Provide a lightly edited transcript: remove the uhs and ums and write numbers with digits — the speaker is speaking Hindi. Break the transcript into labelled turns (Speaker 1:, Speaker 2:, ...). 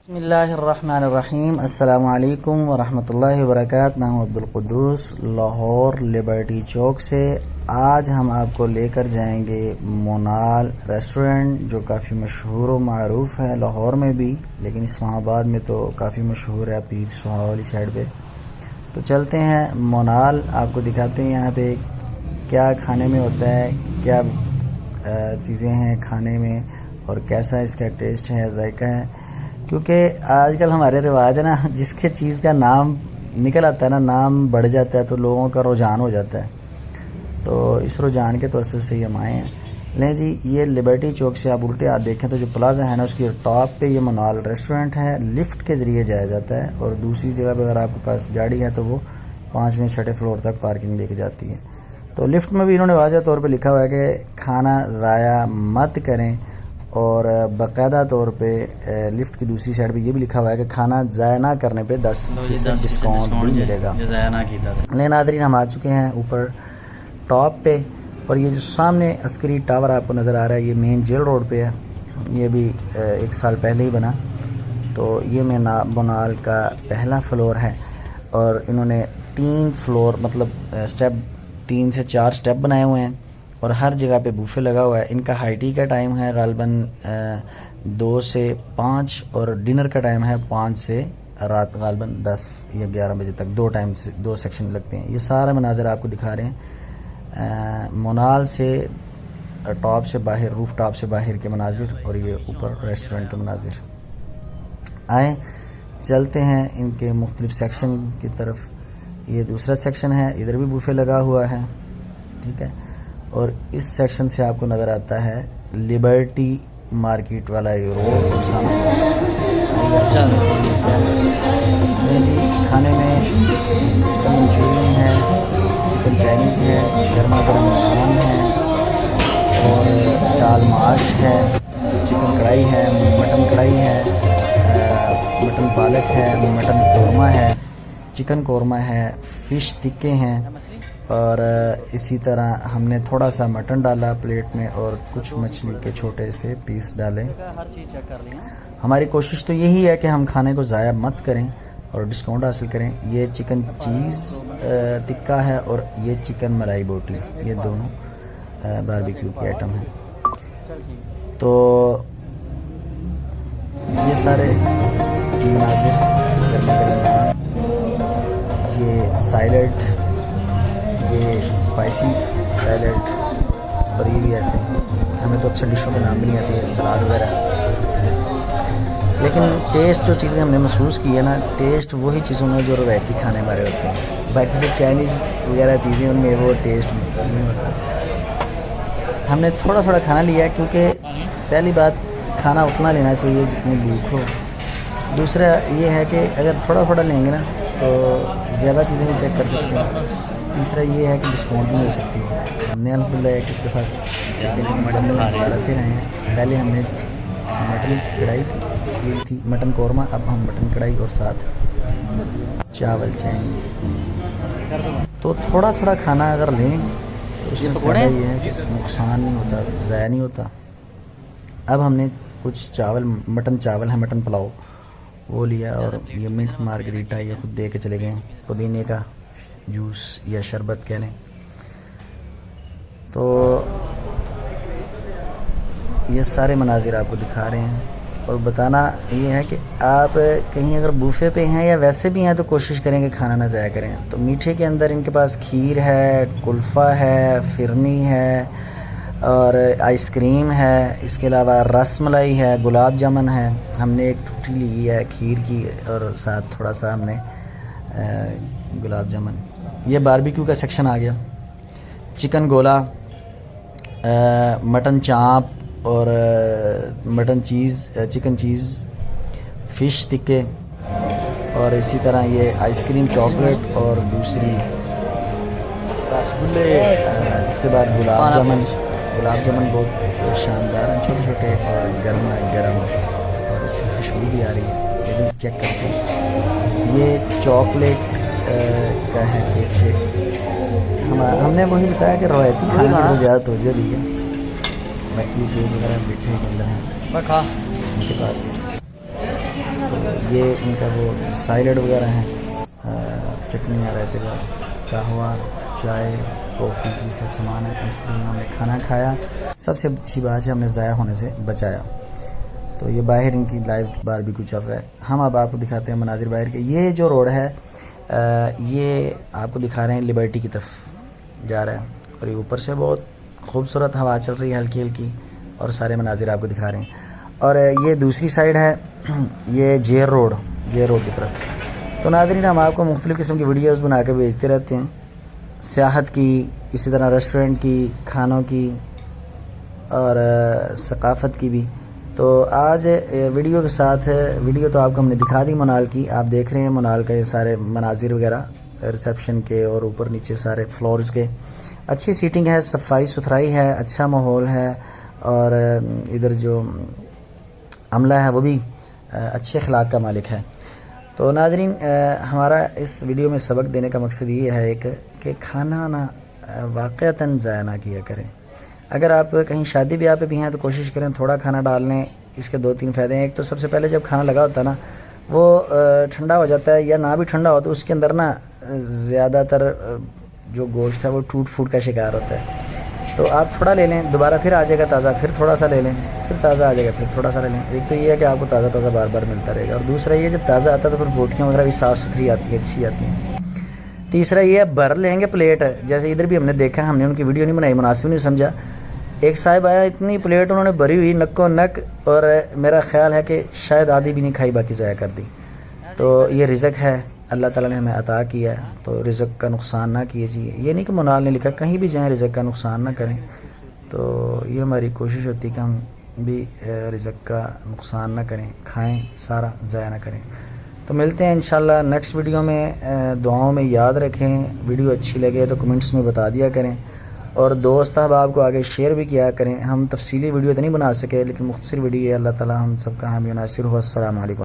Speaker 1: बिस्मिल्लाहिर्रहमानिर्रहीम। अस्सलामु अलैकुम वरहमतुल्लाहि वबरकातुहू। मैं हूँ अब्दुल कुद्दूस, लाहौर लिबर्टी चौक से। आज हम आपको लेकर जाएंगे मोनाल रेस्टोरेंट, जो काफ़ी मशहूर व मारूफ़ है लाहौर में भी, लेकिन इस्लामाबाद में तो काफ़ी मशहूर है, पीर सुहा वाली साइड पे। तो चलते हैं मोनाल, आपको दिखाते हैं यहाँ पे क्या खाने में होता है, क्या चीज़ें हैं खाने में और कैसा इसका टेस्ट है, जायका है। क्योंकि आजकल हमारे रिवाज है ना, जिसके चीज़ का नाम निकल आता है ना, नाम बढ़ जाता है तो लोगों का रुझान हो जाता है। तो इस रुझान के तवज्जुह से हम आए हैं। लें जी, ये लिबर्टी चौक से आप उल्टे हाथ देखें तो जो प्लाजा है ना, उसकी टॉप पे ये मोनाल रेस्टोरेंट है। लिफ्ट के ज़रिए जाया जाता है और दूसरी जगह पे अगर आपके पास गाड़ी है तो वो 5वें 6ठे फ्लोर तक पार्किंग लेके जाती है। तो लिफ्ट में भी इन्होंने वाज़ह तौर पर लिखा हुआ है कि खाना ज़ाया मत करें, और बाकायदा तौर पे लिफ्ट की दूसरी साइड पे ये भी लिखा हुआ है कि खाना ज़ाया ना करने पे 10% डिस्काउंट भी मिलेगा। लेकिन नादरीन, हम आ चुके हैं ऊपर टॉप पे, और ये जो सामने अस्करी टावर आपको नज़र आ रहा है, ये मेन जेल रोड पे है। ये भी 1 साल पहले ही बना। तो ये मोनाल का पहला फ्लोर है, और इन्होंने 3 फ्लोर मतलब स्टेप 3 से 4 स्टेप बनाए हुए हैं, और हर जगह पे बूफे लगा हुआ है। इनका हाई टी का टाइम है गालबन 2 से 5, और डिनर का टाइम है 5 से रात गालबन 10 या 11 बजे तक। 2 टाइम से 2 सेक्शन लगते हैं। ये सारा मनाज़र आपको दिखा रहे हैं मोनाल से, टॉप से बाहर, रूफ टॉप से बाहर के मनाजिर, और ये ऊपर रेस्टोरेंट के मनाजिर। आए चलते हैं इनके मुख्तलिफ सेक्शन की तरफ। ये दूसरा सेक्शन है, इधर भी बूफे लगा हुआ है, ठीक है। और इस सेक्शन से आपको नज़र आता है लिबर्टी मार्केट वाला ये रोड, और सामने जी खाने में चिकन मंचूरियन है, चिकन चाइनीज़ है, गर्मा गर्म नान है, और दाल माश है, चिकन कढ़ाई है, मटन कढ़ाई है, मटन पालक है, मटन कौरमा है, चिकन कौरमा है, फ़िश टिक्के हैं, और इसी तरह हमने थोड़ा सा मटन डाला प्लेट में, और कुछ मछली के छोटे से पीस डाले। हमारी कोशिश तो यही है कि हम खाने को ज़ाया मत करें और डिस्काउंट हासिल करें। ये चिकन चीज़ टिक्का है, और ये चिकन मलाई बोटी, ये दोनों बारबेक्यू के आइटम हैं। तो ये सारे मनाज़िर, ये सैलड, ये स्पाइसी सैलड, और ये भी ऐसे। हमें तो अक्सर डिशों के नाम भी नहीं आती है, सलाद वगैरह, लेकिन टेस्ट जो चीज़ें हमने महसूस की है ना, टेस्ट वही चीज़ों में जो रवायती खाने हमारे होते हैं। बाकी जो चाइनीज़ वगैरह चीज़ें, उनमें वो टेस्ट नहीं होता। हमने थोड़ा थोड़ा खाना लिया, क्योंकि पहली बात खाना उतना लेना चाहिए जितनी भूख हो। दूसरा ये है कि अगर थोड़ा थोड़ा लेंगे ना तो ज़्यादा चीज़ें भी चेक कर सकते हैं। तीसरा ये है कि डिस्काउंट भी मिल सकती है। हमने अल्हम्दुलिल्लाह एक दफ़ा मटन दोबारा फिर आए हैं। पहले हमने मटन कढ़ाई ली थी, मटन कौरमा, अब हम मटन कढ़ाई और साथ चावल चाइनीज़। तो थोड़ा थोड़ा खाना अगर लें तो उसमें फ़ायदा ये है कि नुकसान नहीं होता, ज़ाया नहीं होता। अब हमने कुछ चावल, मटन चावल है, मटन पुलाव वो लिया, और ये मिंट मार्गरीटा ये खुद दे के चले गए, पुदीने का जूस या शरबत कह लें। तो ये सारे मनाजिर आपको दिखा रहे हैं, और बताना ये है कि आप कहीं अगर बूफे पे हैं या वैसे भी हैं तो कोशिश करें कि खाना ना ज़ाया करें। तो मीठे के अंदर इनके पास खीर है, कुल्फ़ा है, फिरनी है, और आइसक्रीम है। इसके अलावा रस मलाई है, गुलाब जामुन है। हमने एक टूटी ली है खीर की, और साथ थोड़ा सा हमने गुलाब जामुन। ये बारबेक्यू का सेक्शन आ गया। चिकन गोला, मटन चाप, और मटन चीज़, चिकन चीज़, फ़िश टिक्के, और इसी तरह ये आइसक्रीम चॉकलेट, और दूसरी रसगुल्ले। इसके बाद गुलाब जामुन। गुलाब जामुन बहुत शानदार हैं, छोटे छोटे और गर्मा गर्म, और इसकी खुशबू भी आ रही है, ये भी चेक करते हैं। ये चॉकलेट का है केक शेक। हमने वही बताया कि रवायती खाने की ज़्यादा तवज्जो दी है। बाकी केक वगैरह मिठे के अंदर हैं उनके पास। तो ये इनका वो साइलेड वगैरह हैं, चटनियाँ रहते हैं, कहवा, चाय, कॉफ़ी, ये सब सामान है। हमने खाना खाया, सबसे अच्छी बात है हमने ज़ाया होने से बचाया। तो ये बाहर इनकी लाइव बारबेक्यू चल रहा है। हम अब आपको दिखाते हैं मनाजिर बाहर के। ये जो रोड है ये आपको दिखा रहे हैं लिबर्टी की तरफ जा रहा है, और ये ऊपर से बहुत खूबसूरत हवा चल रही है हल्की हल्की, और सारे मनाजिर आपको दिखा रहे हैं। और ये दूसरी साइड है, ये जेर रोड की तरफ। तो नाज़रीन, हम आपको मुख्तलिफ़ किस्म की वीडियोज़ बना के भेजते रहते हैं, सियाहत की, इसी तरह रेस्टोरेंट की, खानों की और सकाफ़त की भी। तो आज वीडियो के साथ, वीडियो तो आपको हमने दिखा दी मोनाल की, आप देख रहे हैं मोनाल का ये सारे मनाजिर वगैरह रिसेप्शन के और ऊपर नीचे सारे फ्लोर्स के। अच्छी सीटिंग है, सफाई सुथराई है, अच्छा माहौल है, और इधर जो अमला है वो भी अच्छे अखलाक का मालिक है। तो नाज़रीन, हमारा इस वीडियो में सबक देने का मकसद ये है एक कि खाना ना वाक़तन ज़ाया ना किया करें। अगर आप कहीं शादी ब्याह पे भी हैं तो कोशिश करें थोड़ा खाना डाल लें। इसके 2-3 फ़ायदे हैं। एक तो सबसे पहले जब खाना लगा होता है ना, वो ठंडा हो जाता है, या ना भी ठंडा हो तो उसके अंदर ना ज़्यादातर जो गोश्त है वो टूट फूट का शिकार होता है। तो आप थोड़ा ले लें, दोबारा फिर आ जाएगा ताज़ा, फिर थोड़ा सा ले लें, फिर ताज़ा आ जाएगा, फिर थोड़ा सा ले लें। एक तो ये है कि आपको ताज़ा ताज़ा बार बार मिलता रहेगा, और दूसरा ये जब ताज़ा आता है तो फिर बोटियाँ वगैरह भी साफ़ सुथरी आती है, अच्छी आती हैं। तीसरा ये है, भर लेंगे प्लेट। जैसे इधर भी हमने देखा, हमने उनकी वीडियो नहीं बनाई, मुनासिब नहीं समझा। एक साहिब आया, इतनी प्लेट उन्होंने भरी हुई नक्को नक, और मेरा ख्याल है कि शायद आधी भी नहीं खाई, बाकी ज़ाया कर दी। तो ये रिज़्क है, अल्लाह ताला ने हमें अता किया है, तो रिज़्क का नुकसान ना कीजिए। ये नहीं कि मोनाल ने लिखा कहीं भी जाएँ रिज़्क का नुकसान ना करें। तो ये हमारी कोशिश होती है कि हम भी रिज़्क का नुकसान ना करें, खाएं सारा, ज़ाया ना करें। तो मिलते हैं इंशाल्लाह नेक्स्ट वीडियो में। दुआओं में याद रखें। वीडियो अच्छी लगे तो कमेंट्स में बता दिया करें, और दोस्त अहबाब को आगे शेयर भी किया करें। हम तफसीली वीडियो तो नहीं बना सके, लेकिन मुख्तसर वीडियो अल्लाह ताला हम सबका हामी नासिर हो। अस्सलाम वालेकुम।